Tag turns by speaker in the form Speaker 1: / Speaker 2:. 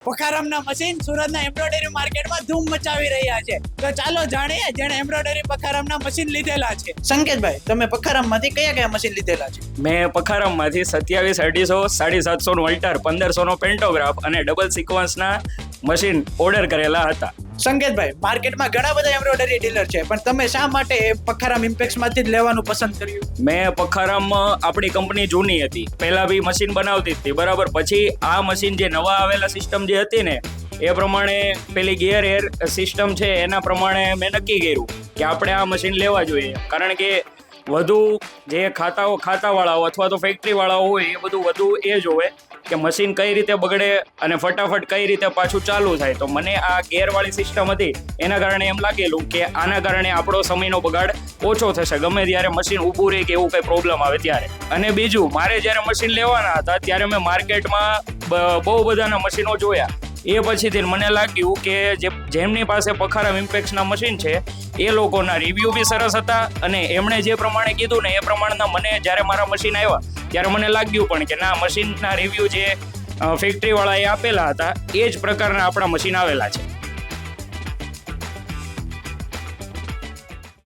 Speaker 1: પખારામના machine સુરતના embroidery માર્કેટમાં ધૂમ મચાવી રહ્યા છે. તો ચાલો જાણીએ જેણે એમ્બ્રોઇડરી પખારામના મશીન લીધેલા છે. સંકેતભાઈ, તમે પખારામમાંથી કયા કયા મશીન લીધેલા છે?
Speaker 2: મેં પખારામમાંથી 27 250 750 નું અલ્ટર, 1500 નો પેન્ટોગ્રાફ અને ડબલ સિક્વન્સના મશીન ઓર્ડર કરેલા હતા.
Speaker 1: સંકેતભાઈ, માર્કેટમાં ઘણા બધા એમ્બ્રોઇડરી ડીલર છે, પણ તમે શા માટે પખારામ ઇમ્પેક્સમાંથી જ લેવાનું પસંદ કર્યું?
Speaker 2: મેં પખારામ આપણી કંપની જૂની હતી, પહેલા બી મશીન બનાવતી હતી બરાબર. પછી આ મશીન જે નવા આવેલા સિસ્ટમ જે હતી ને એ પ્રમાણે પેલી ગિયર એર સિસ્ટમ છે એના પ્રમાણે મેં નક્કી કર્યું કે આપણે આ મશીન લેવા જોઈએ. કારણ કે વધુ જે ખાતાવાળાઓ અથવા તો ફેક્ટરીવાળાઓ હોય એ બધું વધુ એ જોવે કે મશીન કઈ રીતે બગડે અને ફટાફટ કઈ રીતે પાછું ચાલુ થાય. તો મને આ ગેરવાળી સિસ્ટમ હતી એના કારણે એમ લાગેલું કે આના કારણે આપણો સમયનો બગાડ ઓછો થશે ગમે ત્યારે મશીન ઊભું રહે કે એવું કંઈ પ્રોબ્લેમ આવે ત્યારે. અને બીજું, મારે જ્યારે મશીન લેવાના હતા ત્યારે મેં માર્કેટમાં બહુ બધાના મશીનો જોયા. એ પછીથી મને લાગ્યું કે જેમની પાસે પખારામ ઇમ્પેક્સના મશીન છે એ લોકોના રિવ્યૂ બી સરસ હતા અને એમણે જે પ્રમાણે કીધું ને એ પ્રમાણના મને જ્યારે મારા મશીન આવ્યા ત્યારે મને લાગ્યું પણ કે ના, મશીનના રિવ્યૂ જે ફેક્ટરીવાળાએ આપેલા હતા એ જ પ્રકારના આપણા મશીન આવેલા છે.